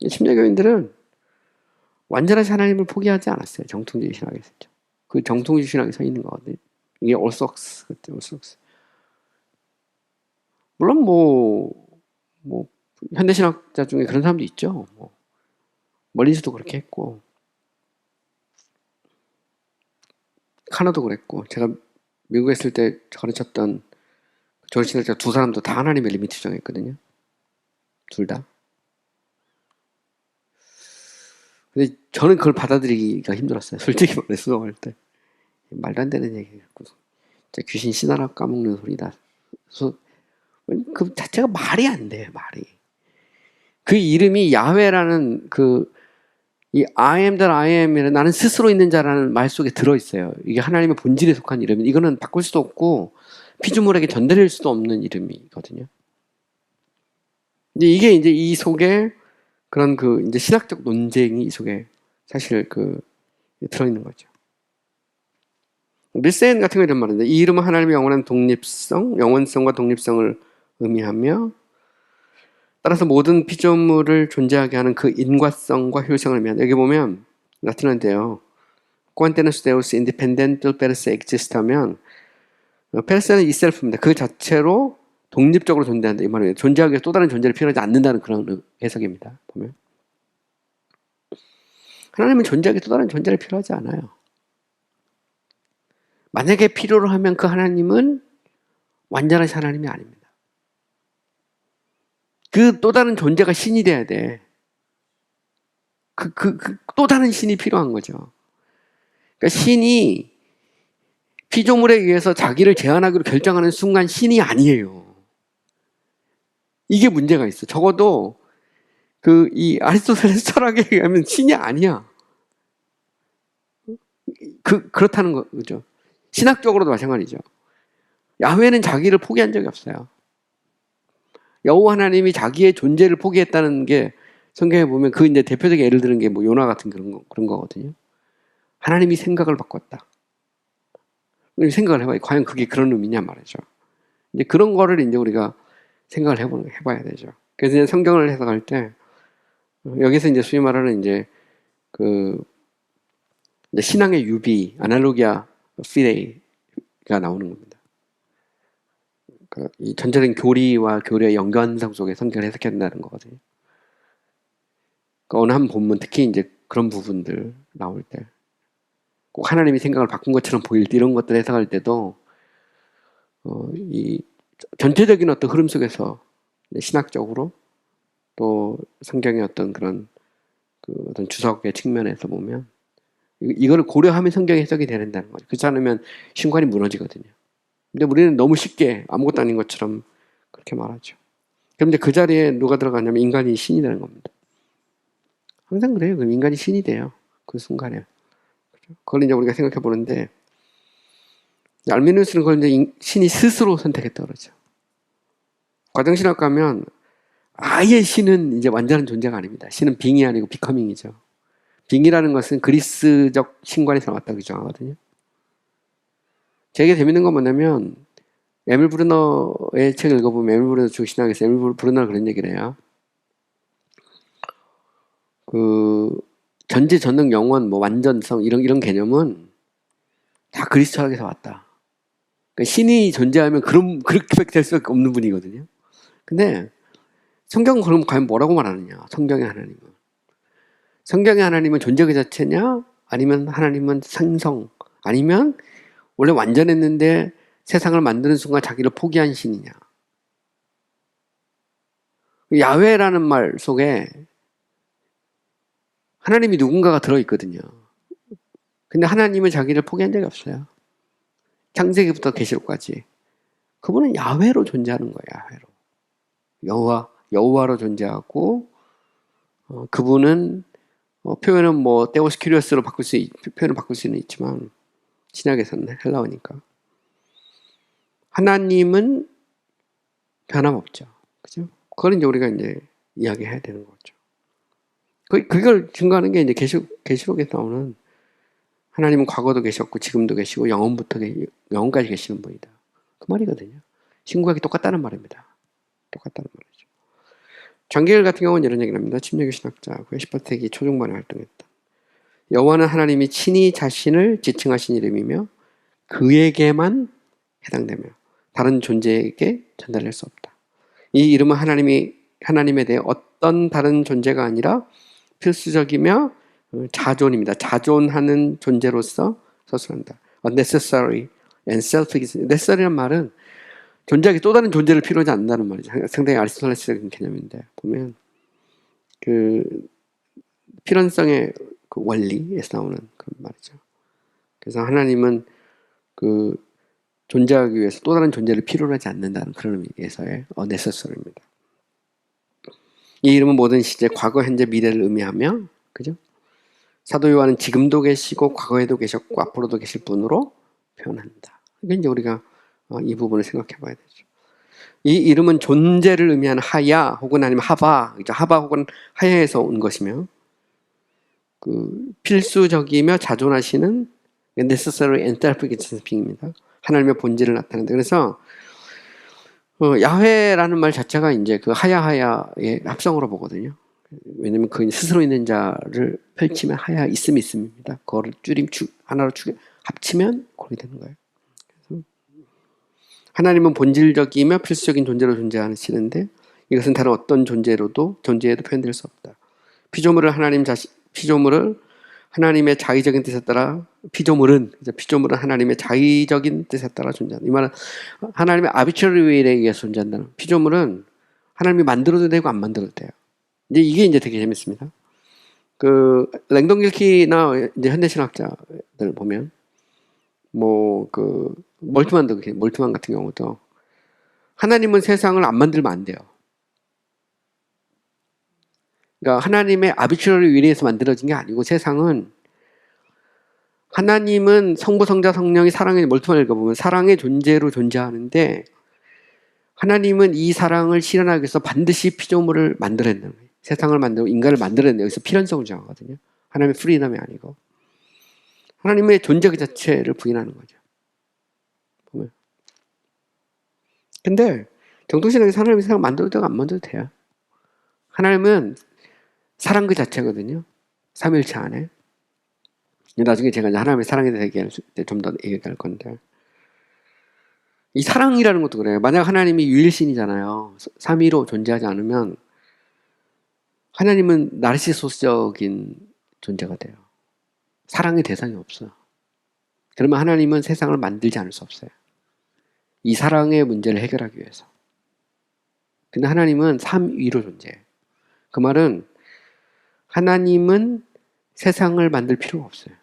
침례교인들은 완전하신 하나님을 포기하지 않았어요. 정통주의 신학에서. 그 정통주의 신학에 서 있는 거거든요. 이게 올소스 같은 올소스. 물론 현대 신학자 중에 그런 사람도 있죠. 멀린스도 그렇게 했고 카너도 그랬고 제가 미국에 있을 때 가르쳤던 조선신학자 두 사람도 다 하나님의 리미트 주장했거든요. 둘 다. 근데 저는 그걸 받아들이기가 힘들었어요. 솔직히 말해서 수업할 때. 말도 안 되는 얘기였고 귀신 신하라 까먹는 소리다. 그 자체가 말이 안 돼요. 말이. 그 이름이 야훼라는 이 I am that I am이라는 나는 스스로 있는 자라는 말 속에 들어있어요. 이게 하나님의 본질에 속한 이름이 이거는 바꿀 수도 없고 피조물에게 전달할 수도 없는 이름이거든요. 근데 이게 이제 이 속에 그런 이제 신학적 논쟁이 이 속에 사실 들어있는 거죠. 밀센 같은 거 이런 말인데 이 이름은 하나님의 영원한 영원성과 독립성을 의미하며 따라서 모든 피조물을 존재하게 하는 그 인과성과 효율성을 의미한다. 여기 보면 라틴어인데요. Quantenus Deus independentur per se exist 하면 per se는 itself입니다. 그 자체로 독립적으로 존재한다. 이 말이에요. 존재하기 위해서 또 다른 존재를 필요하지 않는다는 그런 해석입니다. 보면. 하나님은 존재하기 또 다른 존재를 필요하지 않아요. 만약에 필요로 하면 그 하나님은 완전하신 하나님이 아닙니다. 그 또 다른 존재가 신이 돼야 돼. 또 다른 신이 필요한 거죠. 그러니까 신이 피조물에 의해서 자기를 제한하기로 결정하는 순간 신이 아니에요. 이게 문제가 있어. 적어도 이 아리스토텔레스 철학에 의하면 신이 아니야. 그렇다는 거죠. 신학적으로도 마찬가지죠. 야훼는 자기를 포기한 적이 없어요. 여호와 하나님이 자기의 존재를 포기했다는 게 성경에 보면 이제 대표적인 예를 드는 게 뭐 요나 같은 그런 거거든요. 하나님이 생각을 바꿨다. 생각을 해봐요. 과연 그게 그런 의미냐 말이죠. 이제 그런 거를 이제 우리가 생각을 해봐야 되죠. 그래서 이제 성경을 해석할 때 여기서 이제 소위 말하는 이제 이제 신앙의 유비, 아날로기아 피데이가 나오는 겁니다. 이 전체적인 교리와 교리의 연관성 속에 성경을 해석해야 된다는 거거든요. 어느 한 본문, 특히 이제 그런 부분들 나올 때, 꼭 하나님이 생각을 바꾼 것처럼 보일 때 이런 것들 해석할 때도 이 전체적인 어떤 흐름 속에서 신학적으로 또 성경의 어떤 그런 어떤 주석의 측면에서 보면 이거를 고려하면 성경이 해석이 된다는 거죠. 그렇지 않으면 신관이 무너지거든요. 근데 우리는 너무 쉽게 아무것도 아닌 것처럼 그렇게 말하죠. 그런데 그 자리에 누가 들어가냐면 인간이 신이 되는 겁니다. 항상 그래요. 그럼 인간이 신이 돼요. 그 순간에. 그걸 이제 우리가 생각해 보는데, 알미누스는 그걸 이제 신이 스스로 선택했다 그러죠. 과정신학 가면 아예 신은 이제 완전한 존재가 아닙니다. 신은 빙이 아니고 비커밍이죠. 빙이라는 것은 그리스적 신관에서 나왔다고 주장하거든요. 되게 재밌는 건 뭐냐면, 에밀 브루너의 책을 읽어보면 에밀 브루너 중신학에서 에밀 브루너가 그런 얘기를 해요. 전지전능 영원, 뭐 완전성 이런 개념은 다 그리스 철학에서 왔다. 그러니까 신이 존재하면 그렇게 될 수밖에 없는 분이거든요. 근데 성경은 그럼 과연 뭐라고 말하느냐? 성경의 하나님은 존재 그 자체냐? 아니면 하나님은 상성? 아니면 원래 완전했는데 세상을 만드는 순간 자기를 포기한 신이냐? 야훼라는 말 속에 하나님이 누군가가 들어있거든요. 근데 하나님은 자기를 포기한 적이 없어요. 창세기부터 계시록까지. 그분은 야훼로 존재하는 거예요. 야훼로. 여호와로 존재하고 그분은 표현은 뭐 데오스 큐리오스로 표현을 바꿀 수는 있지만 신약에서는 헬라어니까 하나님은 변함없죠. 그죠? 그걸 이제 우리가 이제 이야기해야 되는 거죠. 그걸 증거하는 게 이제 계시록에 나오는 하나님은 과거도 계셨고 지금도 계시고 영원까지 계시는 분이다. 그 말이거든요. 신구약이 똑같다는 말입니다. 똑같다는 말이죠. 장기엘 같은 경우는 이런 얘기를 합니다. 침례교 신학자, 18세기 초중반에 활동했다. 여호와는 하나님이 친히 자신을 지칭하신 이름이며 그에게만 해당되며 다른 존재에게 전달할 수 없다. 이 이름은 하나님에 대해 어떤 다른 존재가 아니라 필수적이며 자존입니다. 자존하는 존재로서 서술한다. necessary and self-existent. necessary란 말은 존재하기 또 다른 존재를 필요하지 않는다는 말이죠. 상당히 아리스토텔레스적인 개념인데 보면 필연성의 원리에서 나오는 그런 말이죠. 그래서 하나님은 존재하기 위해서 또 다른 존재를 필요로 하지 않는다는 그런 의미에서의 necessary입니다. 이 이름은 모든 시제, 과거, 현재, 미래를 의미하며, 그죠? 사도 요한은 지금도 계시고 과거에도 계셨고 앞으로도 계실 분으로 표현한다. 이게 이제 우리가 이 부분을 생각해 봐야 되죠. 이 이름은 존재를 의미하는 하야 혹은 아니면 하바, 하바 혹은 하야에서 온 것이며 필수적이며 자존하시는 necessary and self-existing입니다. 하나님의 본질을 나타낸다. 그래서 야훼라는 말 자체가 이제 하야의 합성으로 보거든요. 왜냐면 그 스스로 있는 자를 펼치면 하야 있음입니다. 그거를 하나로 합치면 그렇게 되는 거예요. 그래서 하나님은 본질적이며 필수적인 존재로 존재하시는데 이것은 다른 어떤 존재에도 표현될 수 없다. 피조물을 하나님의 자의적인 뜻에 따라 피조물은 하나님의 자의적인 뜻에 따라 존재한다. 이 말은 하나님의 arbitrary will에 의해서 존재한다는. 피조물은 하나님이 만들어도 되고 안 만들어도 돼요. 이게 이제 되게 재밌습니다. 그 랭동 길키나 이제 현대 신학자들 보면 몰트만 같은 경우도 하나님은 세상을 안 만들면 안 돼요. 그러니까 하나님의 arbitrary will에서 만들어진 게 아니고 세상은 하나님은 성부, 성자, 성령이 사랑의 몰트만 읽어보면 사랑의 존재로 존재하는데 하나님은 이 사랑을 실현하기 위해서 반드시 피조물을 만들어낸다는 거예요. 세상을 만들고 인간을 만들어낸다. 여기서 필연성을 정하거든요. 하나님의 프리덤이 아니고 하나님의 존재 그 자체를 부인하는 거죠. 보면. 근데 정통신학에서 하나님이 세상을 만들어도 되고 안 만들어도 돼요. 하나님은 사랑 그 자체거든요. 삼일체 안에. 나중에 제가 이제 하나님의 사랑에 대해 얘기할 때 좀 더 얘기할 건데 이 사랑이라는 것도 그래요. 만약 하나님이 유일신이잖아요. 삼위로 존재하지 않으면 하나님은 나르시소스적인 존재가 돼요. 사랑의 대상이 없어요. 그러면 하나님은 세상을 만들지 않을 수 없어요. 이 사랑의 문제를 해결하기 위해서. 근데 하나님은 삼위로 존재해요. 그 말은 하나님은 세상을 만들 필요가 없어요.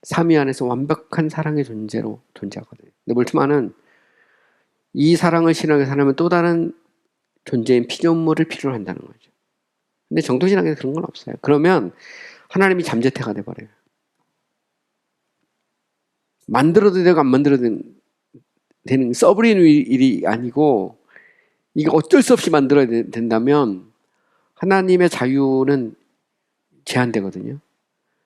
삼위 안에서 완벽한 사랑의 존재로 존재하거든요. 근데 몰트만은 이 사랑을 신앙에 하려면 또 다른 존재인 피조물을 필요로 한다는 거죠. 근데 정통신학에서 그런 건 없어요. 그러면 하나님이 잠재태가 돼버려요. 만들어도 되고 안 만들어도 되는 서브린 일이 아니고 이게 어쩔 수 없이 만들어야 된다면 하나님의 자유는 제한되거든요.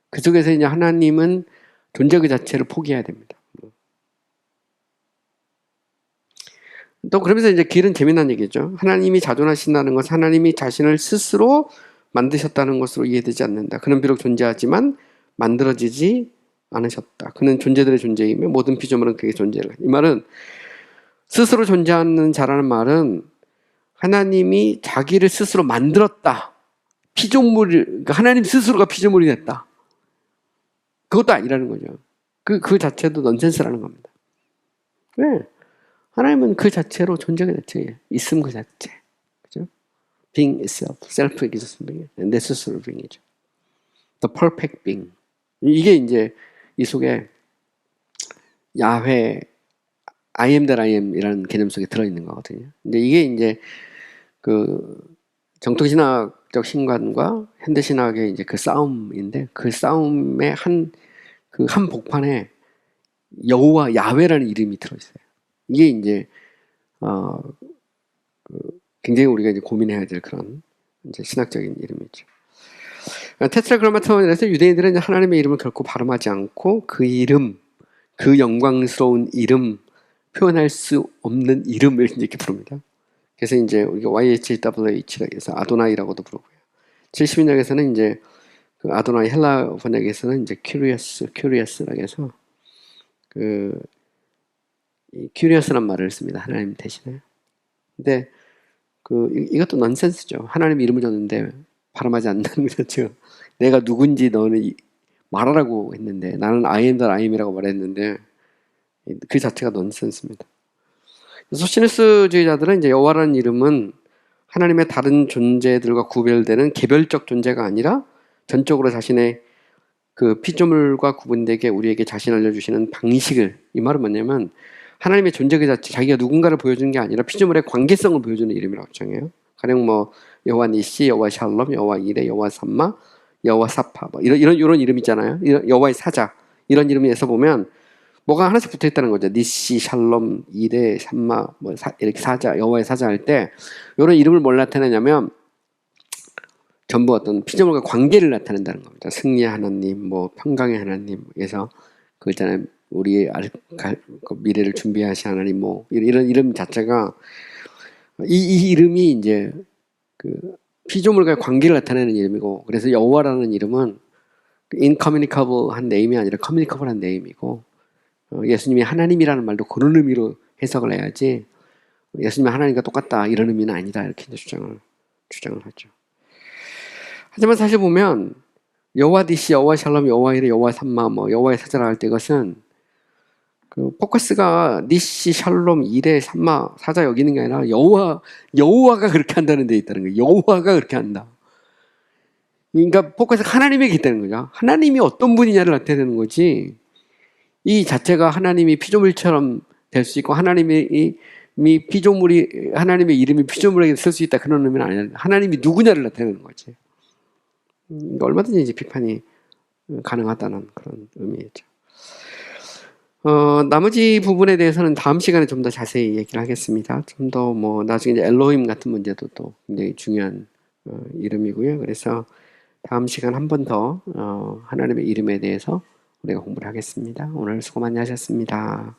그 속에서 이제 하나님은 존재 그 자체를 포기해야 됩니다. 또 그러면서 이제 길은 재미난 얘기죠. 하나님이 자존하신다는 것은 하나님이 자신을 스스로 만드셨다는 것으로 이해되지 않는다. 그는 비록 존재하지만 만들어지지 않으셨다. 그는 존재들의 존재이며 모든 피조물은 그의 존재를. 이 말은 스스로 존재하는 자라는 말은 하나님이 자기를 스스로 만들었다. 그러니까 하나님 스스로가 피조물이 됐다. 그것도 아니라는 거죠. 그 자체도 넌센스라는 겁니다. 왜? 하나님은 그 자체로 존재가 자체예요. 있음 그 자체. 그죠? Being itself, self-existent being. 내 스스로 being이죠. The perfect being. 이게 이제 이 속에 야훼, I am that I am이라는 개념 속에 들어있는 거거든요. 근데 이게 이제 그 정통신학적 신관과 현대신학의 이제 그 싸움인데 그 싸움의 한 복판에 여호와 야훼라는 이름이 들어있어요. 이게 이제 굉장히 우리가 이제 고민해야 될 그런 이제 신학적인 이름이죠. 테트라그라마톤에서 유대인들은 이제 하나님의 이름을 결코 발음하지 않고 그 이름, 그 영광스러운 이름, 표현할 수 없는 이름을 이제 이렇게 부릅니다. 그래서 이제 우리가 YHWH라 해서 아도나이라고도 부르고요. 70인역에서는 이제 그 아도나이 헬라 번역에서는 이제 curious라고 해서 이 curious란 말을 씁니다. 하나님 대신에. 근데 이것도 넌센스죠. 하나님 이름을 줬는데 발음하지 않는다는 거죠. 내가 누군지 너는 말하라고 했는데 나는 I am that I am이라고 말했는데 그 자체가 넌센스입니다. 소시니스주의자들은 이제 여호와라는 이름은 하나님의 다른 존재들과 구별되는 개별적 존재가 아니라 전적으로 자신의 그 피조물과 구분되게 우리에게 자신을 알려주시는 방식을, 이 말은 뭐냐면 하나님의 존재 그 자체, 자기가 누군가를 보여주는 게 아니라 피조물의 관계성을 보여주는 이름이라고 정해요. 가령 뭐 여호와 니시, 여호와 샬롬, 여호와 이레, 여호와 삼마, 여호와 사파, 뭐 이런 이름 있잖아요. 여호와의 사자, 이런 이름에서 보면 뭐가 하나씩 붙어 있다는 거죠. 니시, 샬롬, 이레, 삼마, 이렇게 사자, 여호와의 사자 할 때 이런 이름을 뭘 나타내냐면 전부 어떤 피조물과 관계를 나타낸다는 겁니다. 승리의 하나님, 뭐 평강의 하나님, 그래서 그 있잖아요. 우리의 미래를 준비하신 하나님, 뭐 이런 이름 자체가 이 이름이 이제 그 피조물과의 관계를 나타내는 이름이고, 그래서 여호와라는 이름은 incommunicable한 네임이 아니라 communicable한 네임이고, 예수님이 하나님이라는 말도 그런 의미로 해석을 해야지 예수님이 하나님과 똑같다 이런 의미는 아니다 이렇게 이제 주장을 하죠. 하지만 사실 보면 여호와 니시, 여호와 샬롬, 여호와 이레, 여호와 삼마, 뭐 여호와의 사자라 할 때 이것은 그 포커스가 니시, 샬롬, 이레, 삼마, 사자 여기 있는 게 아니라 여호와가 그렇게 한다는 데 있다는 거예요. 여호와가 그렇게 한다. 그러니까 포커스가 하나님에게 있다는 거죠. 하나님이 어떤 분이냐를 나타내는 거지. 이 자체가 하나님이 피조물처럼 될 수 있고 하나님이 피조물이 하나님의 이름이 피조물에게 쓸 수 있다 그런 의미는 아니야. 하나님이 누구냐를 나타내는 거지. 얼마든지 이제 비판이 가능하다는 그런 의미죠. 나머지 부분에 대해서는 다음 시간에 좀 더 자세히 얘기를 하겠습니다. 좀 더 뭐 나중에 이제 엘로힘 같은 문제도 또 굉장히 중요한 이름이고요. 그래서 다음 시간 한 번 더 하나님의 이름에 대해서 우리가 공부를 하겠습니다. 오늘 수고 많이 하셨습니다.